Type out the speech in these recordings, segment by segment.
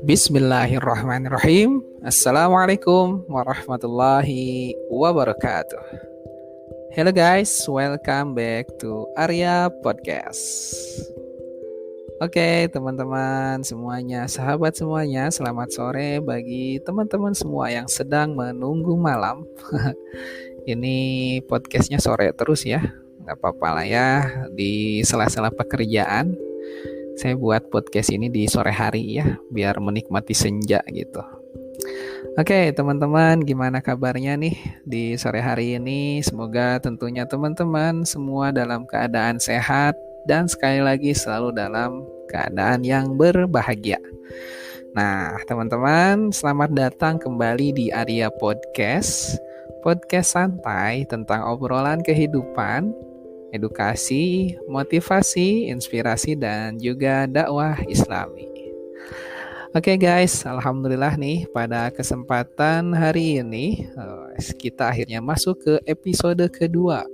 Bismillahirrahmanirrahim. Assalamualaikum warahmatullahi wabarakatuh. Hello guys, welcome back to Arya Podcast. Oke, teman-teman semuanya, sahabat semuanya, selamat sore bagi teman-teman semua yang sedang menunggu malam. Ini podcastnya sore terus ya, nggak apa-apa lah ya, di sela-sela pekerjaan. Saya buat podcast ini di sore hari ya, biar menikmati senja gitu. Oke, teman-teman, gimana kabarnya nih di sore hari ini? Semoga tentunya teman-teman semua dalam keadaan sehat dan sekali lagi selalu dalam keadaan yang berbahagia. Nah, teman-teman, selamat datang kembali di Arya Podcast. Podcast santai tentang obrolan kehidupan, edukasi, motivasi, inspirasi, dan juga dakwah Islami. Oke guys, alhamdulillah nih pada kesempatan hari ini kita akhirnya masuk ke episode kedua.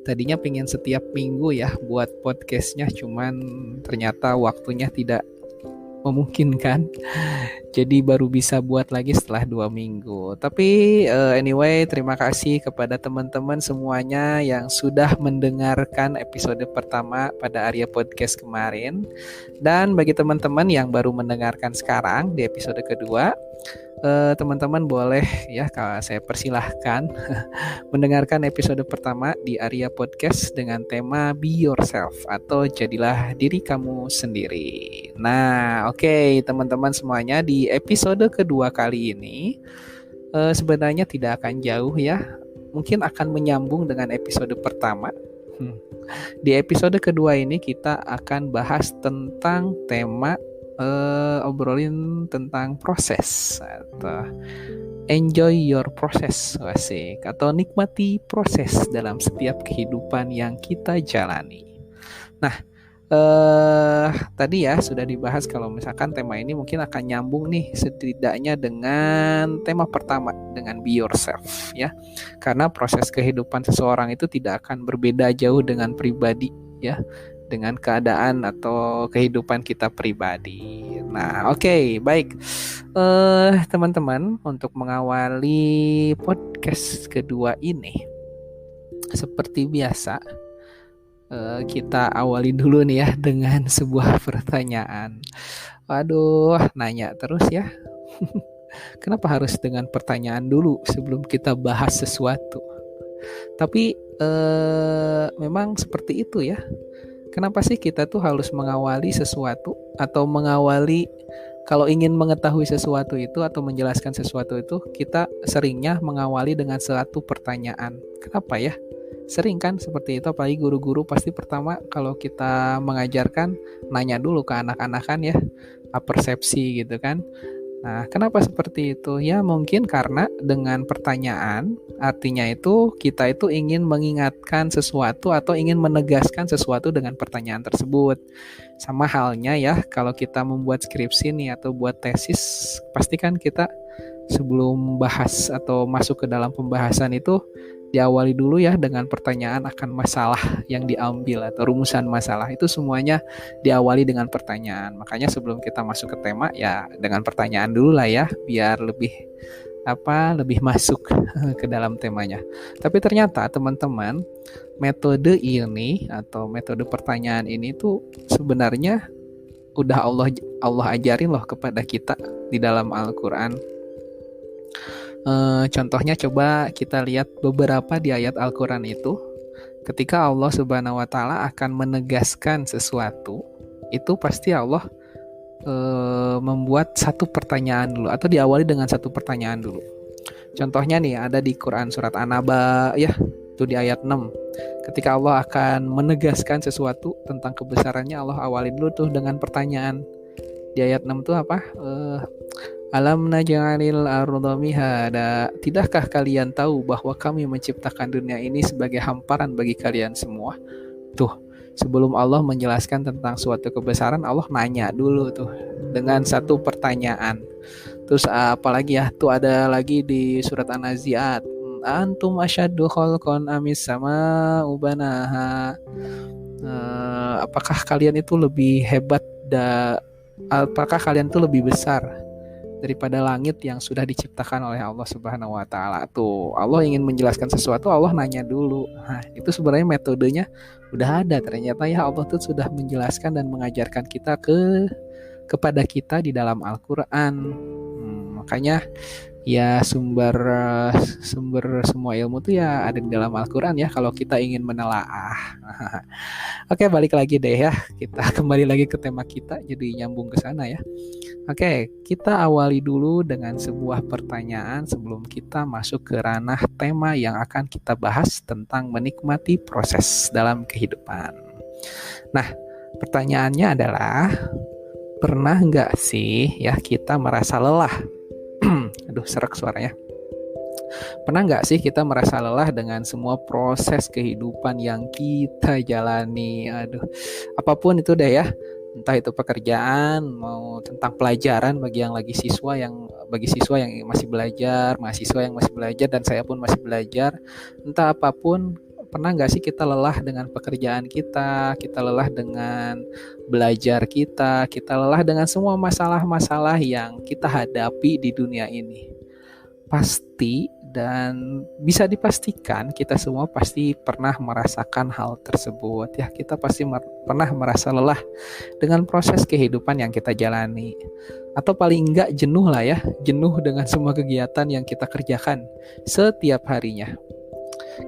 Tadinya pengen setiap minggu ya buat podcastnya, cuman ternyata waktunya tidak memungkinkan. Jadi baru bisa buat lagi setelah 2 minggu. Tapi anyway, terima kasih kepada teman-teman semuanya yang sudah mendengarkan episode pertama pada Arya Podcast kemarin. Dan bagi teman-teman yang baru mendengarkan sekarang di episode kedua, teman-teman boleh ya, saya persilahkan mendengarkan episode pertama di Arya Podcast dengan tema Be Yourself atau jadilah diri kamu sendiri. Nah, oke, teman-teman semuanya, di episode kedua kali ini sebenarnya tidak akan jauh ya, mungkin akan menyambung dengan episode pertama. Di episode kedua ini kita akan bahas tentang tema obrolin tentang proses atau enjoy your process, asik, atau nikmati proses dalam setiap kehidupan yang kita jalani. Nah, tadi ya sudah dibahas kalau misalkan tema ini mungkin akan nyambung nih setidaknya dengan tema pertama dengan be yourself ya. Karena proses kehidupan seseorang itu tidak akan berbeda jauh dengan pribadi ya, dengan keadaan atau kehidupan kita pribadi. Nah, oke, baik. Teman-teman, untuk mengawali podcast kedua ini, seperti biasa, kita awali dulu nih ya dengan sebuah pertanyaan. Waduh, nanya terus ya. Kenapa harus dengan pertanyaan dulu sebelum kita bahas sesuatu? Tapi memang seperti itu ya. Kenapa sih kita tuh harus mengawali sesuatu atau mengawali, kalau ingin mengetahui sesuatu itu atau menjelaskan sesuatu itu, kita seringnya mengawali dengan suatu pertanyaan. Kenapa ya? Sering kan seperti itu, apalagi guru-guru pasti pertama kalau kita mengajarkan nanya dulu ke anak-anak kan ya, persepsi gitu kan. Nah, kenapa seperti itu? Ya mungkin karena dengan pertanyaan, artinya itu kita itu ingin mengingatkan sesuatu atau ingin menegaskan sesuatu dengan pertanyaan tersebut. Sama halnya ya, kalau kita membuat skripsi nih atau buat tesis, pasti kan kita sebelum bahas atau masuk ke dalam pembahasan itu diawali dulu ya dengan pertanyaan akan masalah yang diambil atau rumusan masalah, itu semuanya diawali dengan pertanyaan. Makanya sebelum kita masuk ke tema ya dengan pertanyaan dulu lah ya, biar lebih masuk ke dalam temanya. Tapi ternyata teman-teman, metode ini atau metode pertanyaan ini tuh sebenarnya udah Allah ajarin loh kepada kita di dalam Al-Qur'an. Contohnya coba kita lihat beberapa di ayat Al-Quran itu, ketika Allah Subhanahu wa Ta'ala akan menegaskan sesuatu, itu pasti Allah membuat satu pertanyaan dulu atau diawali dengan satu pertanyaan dulu. Contohnya nih ada di Quran surat An-Naba ya, itu di ayat 6. Ketika Allah akan menegaskan sesuatu tentang kebesarannya, Allah awali dulu tuh dengan pertanyaan. Di ayat 6 tuh apa? Alam naj'alil arda mihada. Tidakkah kalian tahu bahwa kami menciptakan dunia ini sebagai hamparan bagi kalian semua? Tuh, sebelum Allah menjelaskan tentang suatu kebesaran, Allah nanya dulu tuh dengan satu pertanyaan. Terus apalagi ya? Tuh ada lagi di surat An-Nazi'at. Antum asyaddu khalqan amis sama'u banaha. Apakah kalian itu lebih hebat apakah kalian tuh lebih besar daripada langit yang sudah diciptakan oleh Allah Subhanahu wa taala? Tuh, Allah ingin menjelaskan sesuatu, Allah nanya dulu. Nah, itu sebenarnya metodenya udah ada ternyata ya. Allah tuh sudah menjelaskan dan mengajarkan kita kepada kita di dalam Al-Qur'an. Makanya ya sumber sumber semua ilmu tuh ya ada di dalam Al-Qur'an ya kalau kita ingin menelaah. Oke, balik lagi deh ya. Kita kembali lagi ke tema kita, jadi nyambung ke sana ya. Oke, kita awali dulu dengan sebuah pertanyaan sebelum kita masuk ke ranah tema yang akan kita bahas tentang menikmati proses dalam kehidupan. Nah, pertanyaannya adalah, pernah nggak sih ya kita merasa lelah? Aduh, serak suaranya. Pernah nggak sih kita merasa lelah dengan semua proses kehidupan yang kita jalani? Aduh, apapun itu deh ya. Entah itu pekerjaan, mau tentang pelajaran bagi yang bagi siswa yang masih belajar, mahasiswa yang masih belajar, dan saya pun masih belajar. Entah apapun, pernah nggak sih kita lelah dengan pekerjaan kita lelah dengan belajar kita lelah dengan semua masalah-masalah yang kita hadapi di dunia ini? Pasti dan bisa dipastikan kita semua pasti pernah merasakan hal tersebut ya. Kita pasti pernah merasa lelah dengan proses kehidupan yang kita jalani, atau paling enggak jenuh lah ya, jenuh dengan semua kegiatan yang kita kerjakan setiap harinya.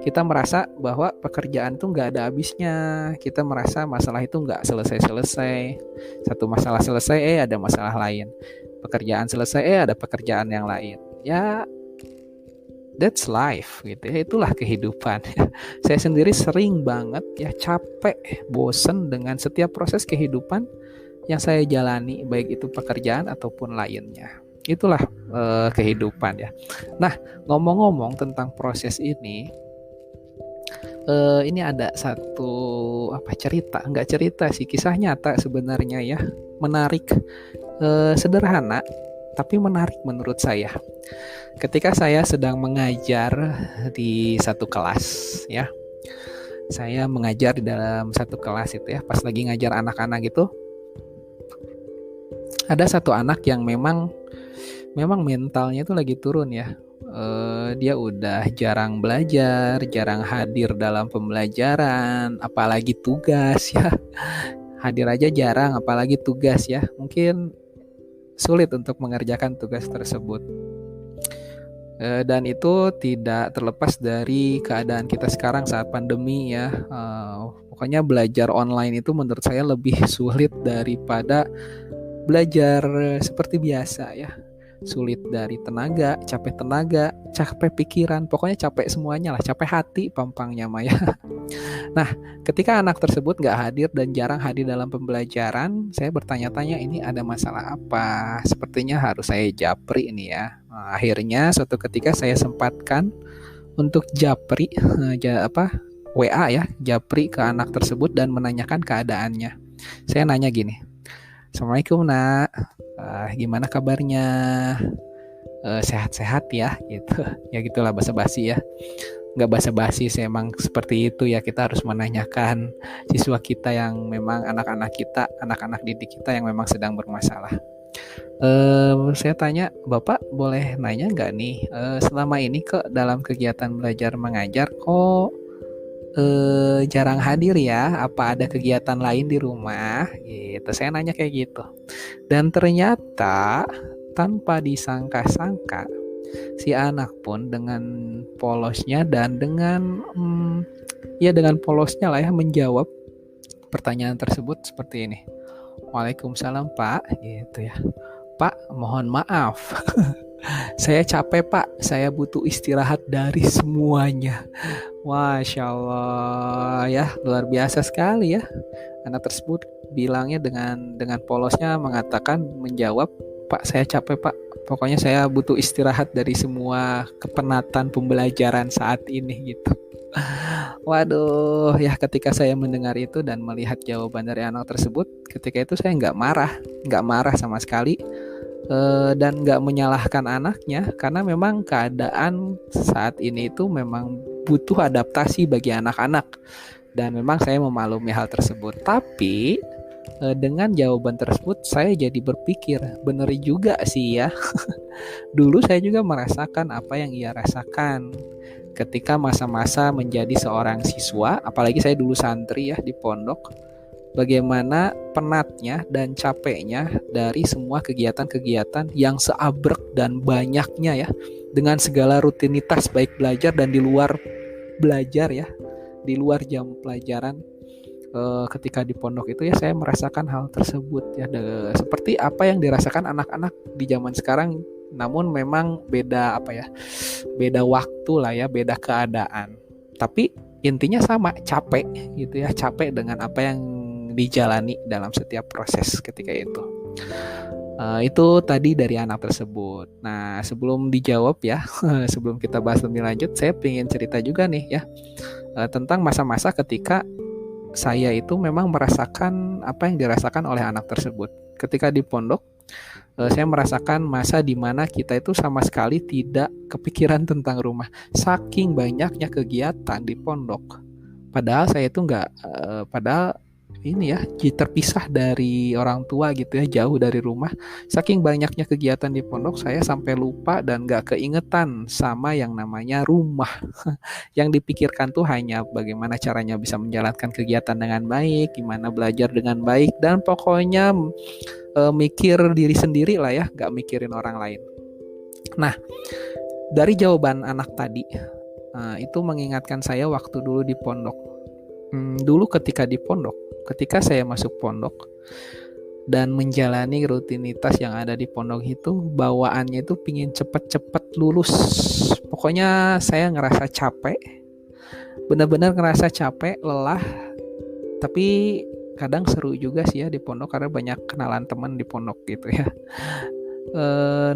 Kita merasa bahwa pekerjaan tuh nggak ada habisnya, kita merasa masalah itu nggak selesai-selesai. Satu masalah selesai, ada masalah lain. Pekerjaan selesai, ada pekerjaan yang lain. Ya, that's life gitu ya, itulah kehidupan. Saya sendiri sering banget ya capek, bosen dengan setiap proses kehidupan yang saya jalani, baik itu pekerjaan ataupun lainnya. Itulah kehidupan ya. Nah, ngomong-ngomong tentang proses ini ada satu nggak cerita sih, kisah nyata sebenarnya ya, menarik, sederhana tapi menarik menurut saya. Ketika saya sedang mengajar di satu kelas ya, saya mengajar di dalam satu kelas itu ya, pas lagi ngajar anak-anak gitu, ada satu anak yang memang mentalnya itu lagi turun ya. Dia udah jarang belajar, jarang hadir dalam pembelajaran, apalagi tugas ya. Hadir aja jarang, apalagi tugas ya. Mungkin sulit untuk mengerjakan tugas tersebut. Dan itu tidak terlepas dari keadaan kita sekarang saat pandemi ya. Pokoknya belajar online itu menurut saya lebih sulit daripada belajar seperti biasa ya. Sulit dari tenaga, capek pikiran, pokoknya capek semuanya lah, capek hati pampangnya Maya. Nah, ketika anak tersebut gak hadir dan jarang hadir dalam pembelajaran, saya bertanya-tanya ini ada masalah apa? Sepertinya harus saya japri ini ya. Nah, akhirnya suatu ketika saya sempatkan untuk japri, WA ya, japri ke anak tersebut dan menanyakan keadaannya. Saya nanya gini, Assalamualaikum nak, gimana kabarnya? Sehat-sehat ya gitu. Ya gitulah, basa-basi ya. Nggak basa-basi sih, emang seperti itu ya, kita harus menanyakan siswa kita yang memang anak-anak didik kita yang memang sedang bermasalah. Saya tanya, Bapak boleh nanya nggak nih, selama ini kok dalam kegiatan belajar mengajar kok jarang hadir ya, apa ada kegiatan lain di rumah gitu, saya nanya kayak gitu. Dan ternyata tanpa disangka-sangka, si anak pun dengan polosnya dan dengan polosnya lah ya menjawab pertanyaan tersebut seperti ini. Waalaikumsalam Pak, gitu ya. Pak, mohon maaf. Saya capek Pak, saya butuh istirahat dari semuanya. Masya Allah ya, luar biasa sekali ya. Anak tersebut bilangnya dengan polosnya menjawab, Pak saya capek Pak, pokoknya saya butuh istirahat dari semua kepenatan pembelajaran saat ini gitu. Waduh ya, ketika saya mendengar itu dan melihat jawaban dari anak tersebut, ketika itu saya nggak marah sama sekali. Dan nggak menyalahkan anaknya, karena memang keadaan saat ini itu memang butuh adaptasi bagi anak-anak, dan memang saya memaklumi hal tersebut. Tapi Dengan jawaban tersebut saya jadi berpikir, bener juga sih ya. Dulu saya juga merasakan apa yang ia rasakan ketika masa-masa menjadi seorang siswa, apalagi saya dulu santri ya di pondok. Bagaimana penatnya dan capeknya dari semua kegiatan-kegiatan yang seabrek dan banyaknya ya, dengan segala rutinitas baik belajar dan di luar belajar ya, di luar jam pelajaran. Ketika di pondok itu ya saya merasakan hal tersebut ya, seperti apa yang dirasakan anak-anak di zaman sekarang, namun memang beda apa ya, beda waktu lah ya, beda keadaan, tapi intinya sama, capek gitu ya, capek dengan apa yang dijalani dalam setiap proses ketika itu. Itu tadi dari anak tersebut. Nah, sebelum dijawab ya, sebelum kita bahas lebih lanjut, saya ingin cerita juga nih ya, tentang masa-masa ketika saya itu memang merasakan apa yang dirasakan oleh anak tersebut. Ketika di pondok, saya merasakan masa di mana kita itu sama sekali tidak kepikiran tentang rumah. Saking banyaknya kegiatan di pondok. Padahal saya itu padahal ini ya, terpisah dari orang tua gitu ya, jauh dari rumah. Saking banyaknya kegiatan di pondok, saya sampai lupa dan gak keingetan sama yang namanya rumah. Yang dipikirkan tuh hanya bagaimana caranya bisa menjalankan kegiatan dengan baik, gimana belajar dengan baik, dan pokoknya mikir diri sendiri lah ya, gak mikirin orang lain. Nah, dari jawaban anak tadi, itu mengingatkan saya waktu dulu di pondok. Dulu ketika di pondok, ketika saya masuk pondok dan menjalani rutinitas yang ada di pondok itu, bawaannya itu pingin cepet-cepet lulus. Pokoknya saya ngerasa capek, benar-benar ngerasa capek, lelah, tapi kadang seru juga sih ya di pondok karena banyak kenalan teman di pondok gitu ya.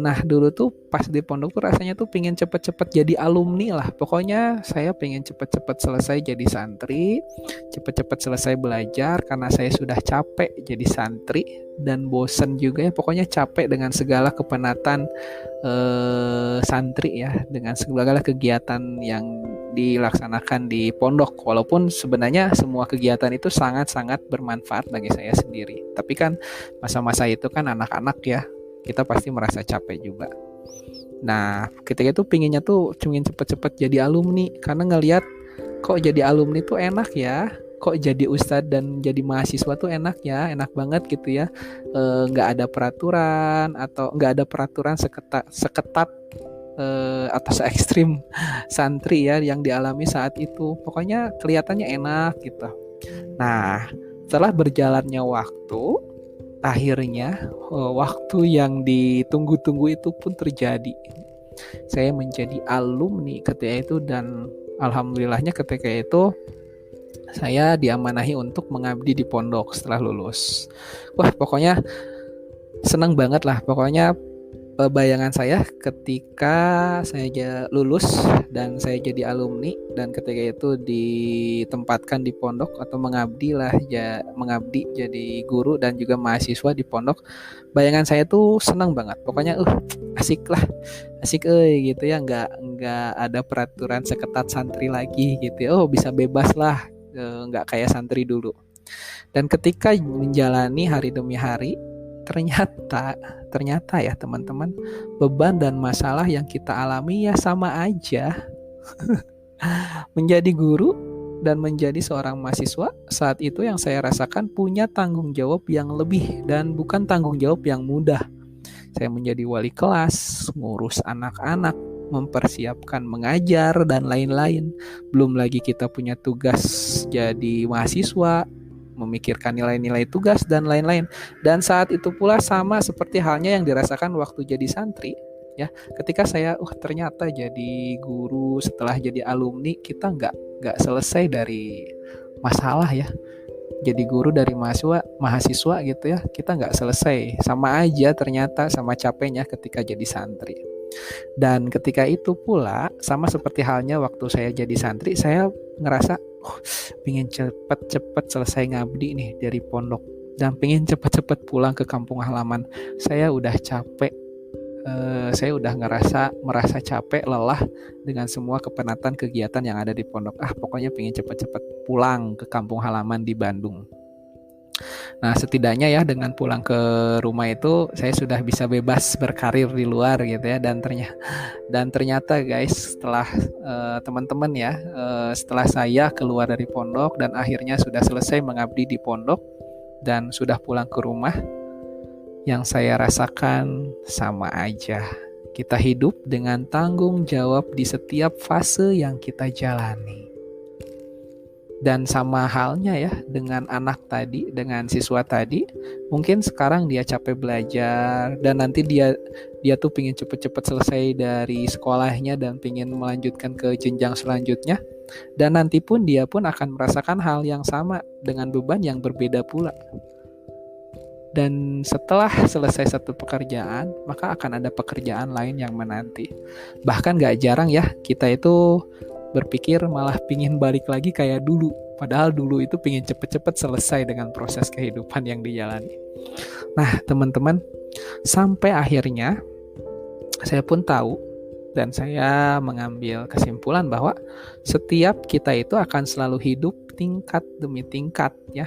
Nah dulu tuh pas di pondok tuh rasanya tuh pengen cepet-cepet jadi alumni lah. Pokoknya saya pengen cepet-cepet selesai jadi santri, cepet-cepet selesai belajar karena saya sudah capek jadi santri dan bosen juga ya. Pokoknya capek dengan segala kepenatan santri ya, dengan segala kegiatan yang dilaksanakan di pondok. Walaupun sebenarnya semua kegiatan itu sangat-sangat bermanfaat bagi saya sendiri. Tapi kan masa-masa itu kan anak-anak ya, kita pasti merasa capek juga. Nah, ketika itu pinginnya tuh cuma cepet-cepet jadi alumni karena ngelihat kok jadi alumni tuh enak ya, kok jadi ustadz dan jadi mahasiswa tuh enak ya, enak banget gitu ya. Nggak ada peraturan atau nggak ada peraturan seketat atau se ekstrim santri ya yang dialami saat itu. Pokoknya kelihatannya enak gitu. Nah, setelah berjalannya waktu, akhirnya waktu yang ditunggu-tunggu itu pun terjadi. Saya menjadi alumni ketika itu dan alhamdulillahnya ketika itu saya diamanahi untuk mengabdi di pondok setelah lulus. Wah, pokoknya senang banget lah. Pokoknya bayangan saya ketika saya lulus dan saya jadi alumni dan ketika itu ditempatkan di pondok atau mengabdi lah ya, mengabdi jadi guru dan juga mahasiswa di pondok, bayangan saya tuh senang banget. Pokoknya asik lah, asik gitu ya, nggak ada peraturan seketat santri lagi gitu ya. Bisa bebas lah, nggak kayak santri dulu. Dan ketika menjalani hari demi hari, ternyata ya teman-teman, beban dan masalah yang kita alami ya sama aja. Menjadi guru dan menjadi seorang mahasiswa saat itu yang saya rasakan punya tanggung jawab yang lebih dan bukan tanggung jawab yang mudah. Saya menjadi wali kelas, ngurus anak-anak, mempersiapkan mengajar dan lain-lain. Belum lagi kita punya tugas jadi mahasiswa, memikirkan nilai-nilai tugas dan lain-lain. Dan saat itu pula sama seperti halnya yang dirasakan waktu jadi santri ya. Ketika saya ternyata jadi guru setelah jadi alumni, kita nggak selesai dari masalah ya. Jadi guru dari mahasiswa gitu ya, kita nggak selesai. Sama aja ternyata, sama capeknya ketika jadi santri. Dan ketika itu pula sama seperti halnya waktu saya jadi santri, saya ngerasa pengen cepet-cepet selesai ngabdi nih dari pondok dan pengen cepet-cepet pulang ke kampung halaman. Saya udah capek, saya udah merasa capek, lelah dengan semua kepenatan kegiatan yang ada di pondok. Pokoknya pengen cepet-cepet pulang ke kampung halaman di Bandung. Nah, setidaknya ya dengan pulang ke rumah itu saya sudah bisa bebas berkarir di luar gitu ya, dan ternyata guys, setelah teman-teman ya, setelah saya keluar dari pondok dan akhirnya sudah selesai mengabdi di pondok dan sudah pulang ke rumah, yang saya rasakan sama aja. Kita hidup dengan tanggung jawab di setiap fase yang kita jalani. Dan sama halnya ya dengan anak tadi, dengan siswa tadi, mungkin sekarang dia capek belajar dan nanti dia tuh pingin cepet-cepet selesai dari sekolahnya dan pingin melanjutkan ke jenjang selanjutnya. Dan nanti pun dia pun akan merasakan hal yang sama dengan beban yang berbeda pula. Dan setelah selesai satu pekerjaan, maka akan ada pekerjaan lain yang menanti. Bahkan gak jarang ya, kita itu berpikir malah pingin balik lagi kayak dulu. Padahal dulu itu pingin cepet-cepet selesai dengan proses kehidupan yang dijalani. Nah teman-teman, sampai akhirnya saya pun tahu dan saya mengambil kesimpulan bahwa setiap kita itu akan selalu hidup tingkat demi tingkat ya.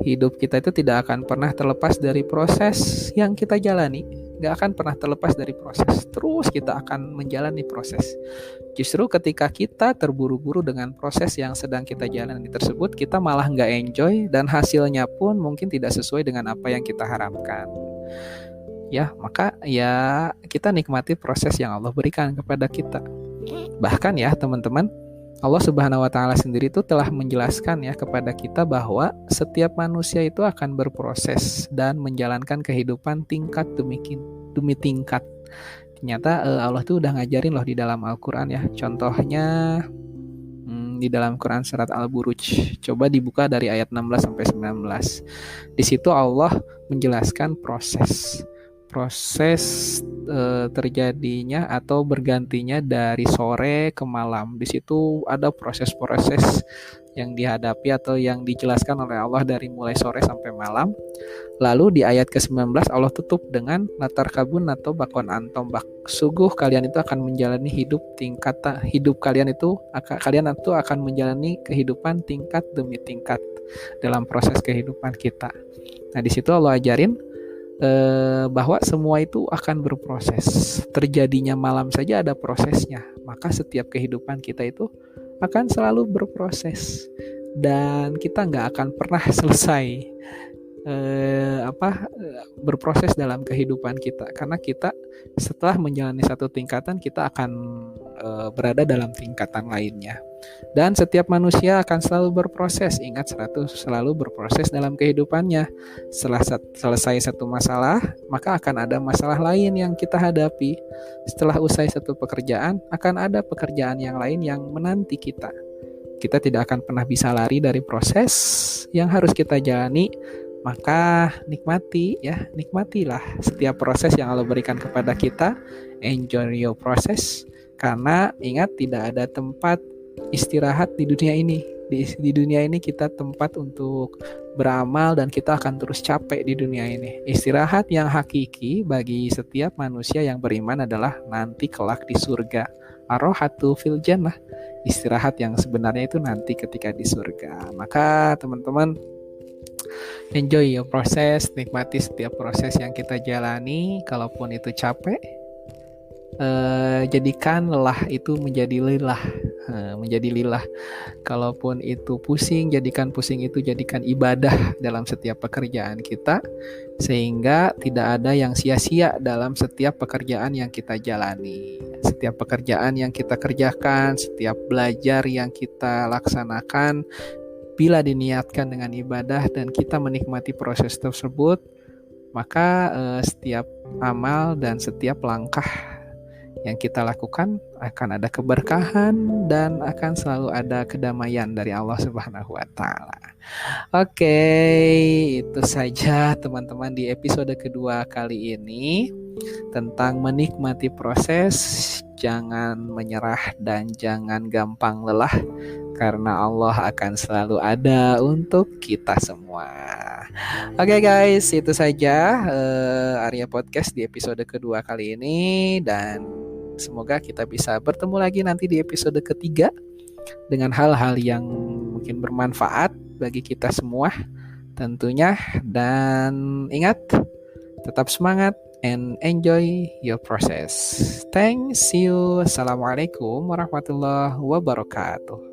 Hidup kita itu tidak akan pernah terlepas dari proses yang kita jalani. Gak akan pernah terlepas dari proses. Terus kita akan menjalani proses. Justru ketika kita terburu-buru dengan proses yang sedang kita jalani tersebut, kita malah gak enjoy dan hasilnya pun mungkin tidak sesuai dengan apa yang kita harapkan. Ya, maka ya kita nikmati proses yang Allah berikan kepada kita. Bahkan ya teman-teman, Allah Subhanahu wa taala sendiri itu telah menjelaskan ya kepada kita bahwa setiap manusia itu akan berproses dan menjalankan kehidupan tingkat demi tingkat. Ternyata Allah tuh udah ngajarin loh di dalam Al-Qur'an ya. Contohnya di dalam Quran surat Al-Buruj. Coba dibuka dari ayat 16 sampai 19. Di situ Allah menjelaskan proses terjadinya atau bergantinya dari sore ke malam. Di situ ada proses-proses yang dihadapi atau yang dijelaskan oleh Allah dari mulai sore sampai malam. Lalu di ayat ke-19 Allah tutup dengan latar kabun atau bakon antombak. Sungguh kalian itu akan menjalani hidup kalian itu akan menjalani kehidupan tingkat demi tingkat dalam proses kehidupan kita. Nah, di situ Allah ajarin bahwa semua itu akan berproses. Terjadinya malam saja ada prosesnya. Maka setiap kehidupan kita itu akan selalu berproses dan kita nggak akan pernah selesai berproses dalam kehidupan kita, karena kita setelah menjalani satu tingkatan kita akan berada dalam tingkatan lainnya. Dan setiap manusia akan selalu berproses. Ingat, selalu berproses dalam kehidupannya. Setelah selesai satu masalah, maka akan ada masalah lain yang kita hadapi. Setelah usai satu pekerjaan, akan ada pekerjaan yang lain yang menanti kita. Kita tidak akan pernah bisa lari dari proses yang harus kita jalani. Maka nikmatilah setiap proses yang Allah berikan kepada kita. Enjoy your process. Karena ingat, tidak ada tempat istirahat di dunia ini. Di dunia ini kita tempat untuk beramal dan kita akan terus capek di dunia ini. Istirahat yang hakiki bagi setiap manusia yang beriman adalah nanti kelak di surga. Ar-rohatu fil jannah. Istirahat yang sebenarnya itu nanti ketika di surga. Maka teman-teman, enjoy your process, nikmati setiap proses yang kita jalani. Kalaupun itu capek, jadikan lelah itu menjadi lilah. Kalaupun itu pusing, jadikan pusing itu jadikan ibadah dalam setiap pekerjaan kita, sehingga tidak ada yang sia-sia dalam setiap pekerjaan yang kita jalani. Setiap pekerjaan yang kita kerjakan, setiap belajar yang kita laksanakan, bila diniatkan dengan ibadah dan kita menikmati proses tersebut, maka setiap amal dan setiap langkah yang kita lakukan akan ada keberkahan dan akan selalu ada kedamaian dari Allah Subhanahu wa taala. Oke, itu saja teman-teman di episode kedua kali ini tentang menikmati proses. Jangan menyerah dan jangan gampang lelah, karena Allah akan selalu ada untuk kita semua. Oke guys, itu saja Arya Podcast di episode kedua kali ini, dan semoga kita bisa bertemu lagi nanti di episode ketiga dengan hal-hal yang mungkin bermanfaat bagi kita semua. tentunya. Dan ingat, tetap semangat and enjoy your process. Thanks, see you. Assalamualaikum warahmatullahi wabarakatuh.